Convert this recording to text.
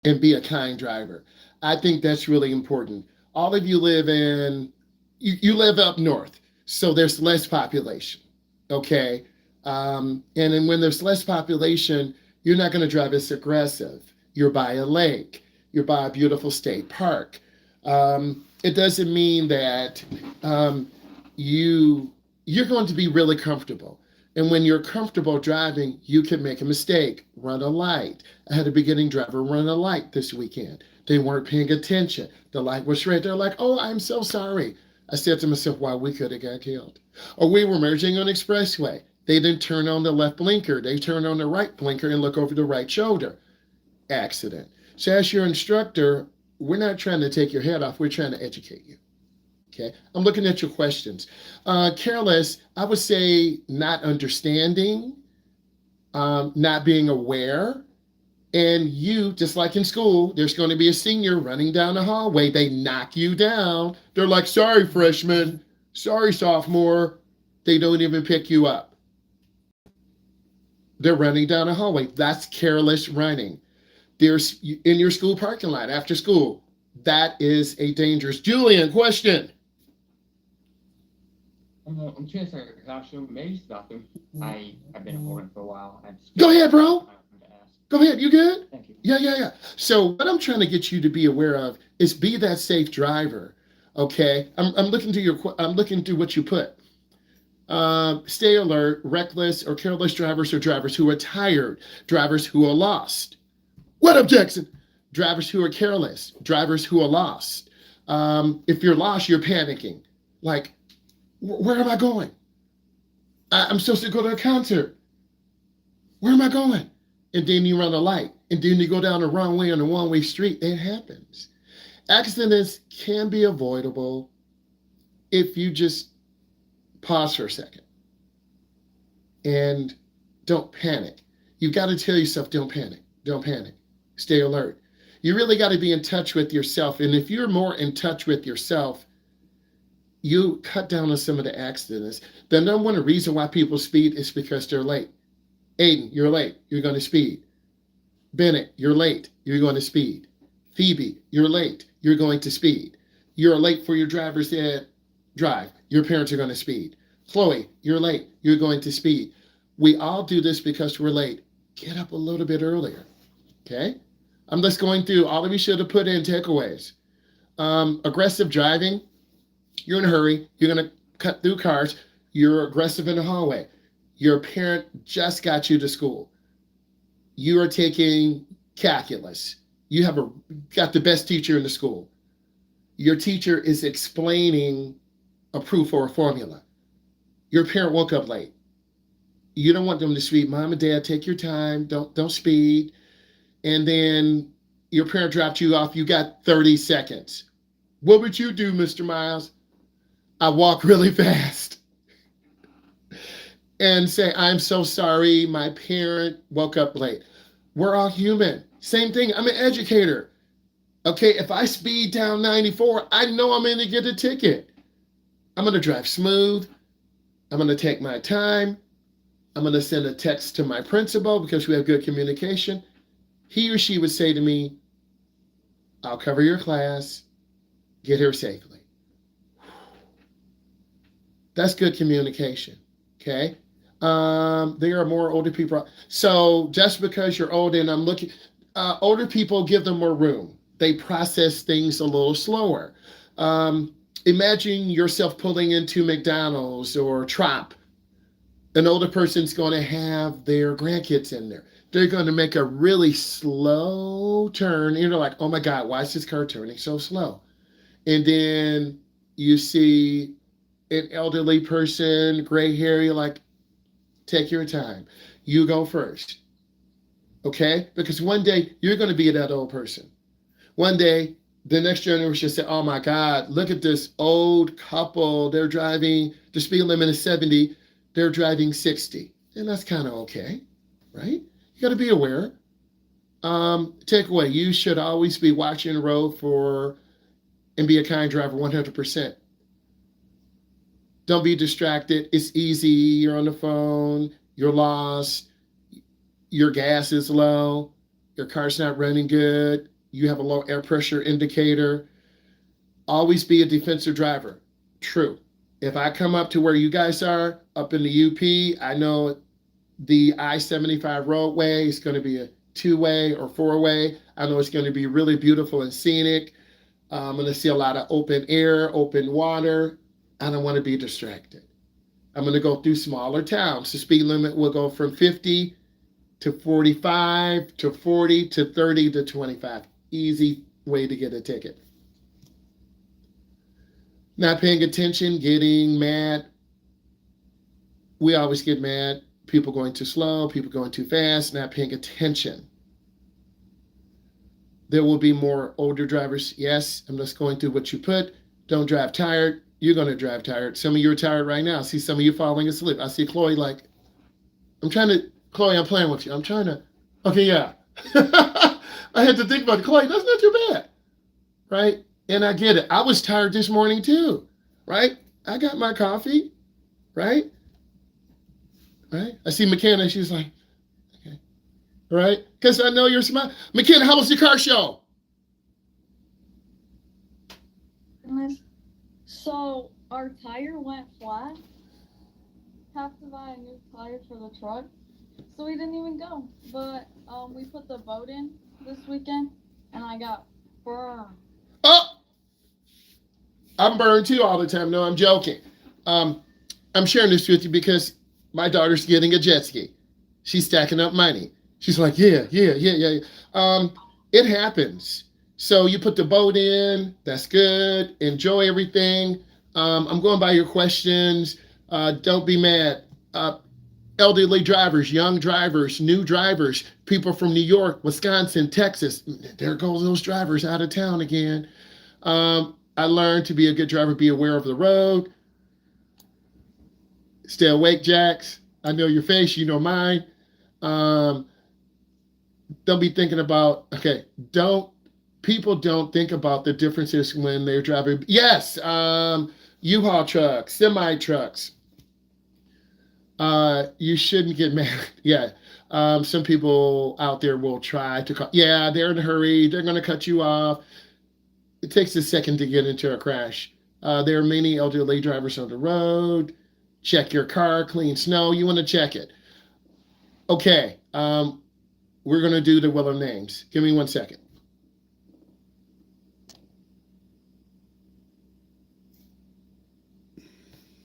and be a kind driver. I think that's really important. All of you live in, you live up north, so there's less population, okay? And then when there's less population, you're not going to drive as aggressive. You're by a lake, you're by a beautiful state park. It doesn't mean that you you're going to be really comfortable. And when you're comfortable driving, you can make a mistake, run a light. I had a beginning driver run a light this weekend. They weren't paying attention. The light was red. They're like, oh, I'm so sorry. I said to myself, wow, we could have got killed. Or we were merging on expressway. They didn't turn on the left blinker. They turned on the right blinker and look over the right shoulder. Accident. So as your instructor, we're not trying to take your head off. We're trying to educate you. Okay, I'm looking at your questions. Careless, I would say not understanding, not being aware. And you, just like in school, there's going to be a senior running down the hallway. They knock you down. They're like, sorry, freshman. Sorry, sophomore. They don't even pick you up. They're running down the hallway. That's careless running. There's in your school parking lot after school. That is a dangerous. Julian, question. I'm curious about your costume. Maybe it's nothing. I've been holding for a while. Go ahead, bro. To ask. Go ahead. You good? Thank you. Yeah. So what I'm trying to get you to be aware of is be that safe driver. Okay. I'm looking to I'm looking to what you put. Stay alert. Reckless or careless drivers are drivers who are tired. Drivers who are lost. What up, Jackson? Drivers who are careless. Drivers who are lost. If you're lost, you're panicking. Like, where am I going? I'm supposed to go to a concert. Where am I going? And then you run a light. And then you go down the wrong way on a one-way street. It happens. Accidents can be avoidable if you just pause for a second and don't panic. You've got to tell yourself, don't panic. Don't panic. Stay alert. You really got to be in touch with yourself. And if you're more in touch with yourself, you cut down on some of the accidents. The number one reason why people speed is because they're late. Aiden, you're late. You're going to speed. Bennett, you're late. You're going to speed. Phoebe, you're late. You're going to speed. You're late for your driver's ed drive. Your parents are going to speed. Chloe, you're late. You're going to speed. We all do this because we're late. Get up a little bit earlier. Okay? I'm just going through. All of you should have put in takeaways. Aggressive driving. You're in a hurry. You're going to cut through cars. You're aggressive in the hallway. Your parent just got you to school. You are taking calculus. You have got the best teacher in the school. Your teacher is explaining a proof or a formula. Your parent woke up late. You don't want them to speed. Mom and dad, take your time. Don't speed. And then your parent dropped you off. You got 30 seconds. What would you do, Mr. Myles? I walk really fast and say, I'm so sorry, my parent woke up late. We're all human. Same thing, I'm an educator. Okay, if I speed down 94, I know I'm gonna get a ticket. I'm gonna drive smooth. I'm gonna take my time. I'm gonna send a text to my principal because we have good communication. He or she would say to me, I'll cover your class, get here safely. That's good communication, okay? There are more older people. So just because you're old and I'm looking, older people, give them more room. They process things a little slower. Imagine yourself pulling into McDonald's or Trop. An older person's going to have their grandkids in there. They're going to make a really slow turn. And you're like, oh my God, why is this car turning so slow? And then you see an elderly person, gray hair, you're like, take your time. You go first. Okay? Because one day you're going to be that old person. One day, the next generation will say, oh my God, look at this old couple. They're driving, the speed limit is 70. They're driving 60. And that's kind of okay, right? You got to be aware. Takeaway, you should always be watching the road and be a kind driver 100%. Don't be distracted. It's easy. You're on the phone. You're lost. Your gas is low. your car's not running good, you have a low air pressure indicator, always be a defensive driver. True. If I come up to where you guys are, up in the UP, I know the I-75 roadway is going to be a 2-way or 4-way. I know it's going to be really beautiful and scenic. I'm going to see a lot of open air, open water. I don't want to be distracted. I'm going to go through smaller towns. The speed limit will go from 50 to 45 to 40 to 30 to 25. Easy way to get a ticket. Not paying attention, getting mad. We always get mad. People going too slow, people going too fast, not paying attention. There will be more older drivers. Yes, I'm just going through what you put. Don't drive tired. You're going to drive tired. Some of you are tired right now. I see some of you falling asleep. I see Chloe like, Chloe, I'm playing with you. Okay, yeah. I had to think about it. Chloe, that's not too bad, right? And I get it. I was tired this morning too, right? I got my coffee, right? Right? I see McKenna. She's like, okay, right? Because I know you're smiling. McKenna, how was the car show? So our tire went flat. Have to buy a new tire for the truck. So we didn't even go. But we put the boat in this weekend, and I got burned. Oh, I'm burned too all the time. No, I'm joking. I'm sharing this with you because my daughter's getting a jet ski. She's stacking up money. She's like, yeah. It happens. So you put the boat in. That's good. Enjoy everything. I'm going by your questions. Don't be mad. Elderly drivers, young drivers, new drivers, people from New York, Wisconsin, Texas. There goes those drivers out of town again. I learned to be a good driver, be aware of the road. Stay awake, Jax. I know your face, you know mine. Don't be thinking about, people don't think about the differences when they're driving. Yes, U-Haul trucks, semi trucks. You shouldn't get mad. Yeah. Some people out there will try to call. Yeah, they're in a hurry. They're going to cut you off. It takes a second to get into a crash. There are many elderly drivers on the road. Check your car, clean snow. You want to check it. Okay. We're going to do the wheel of names. Give me 1 second.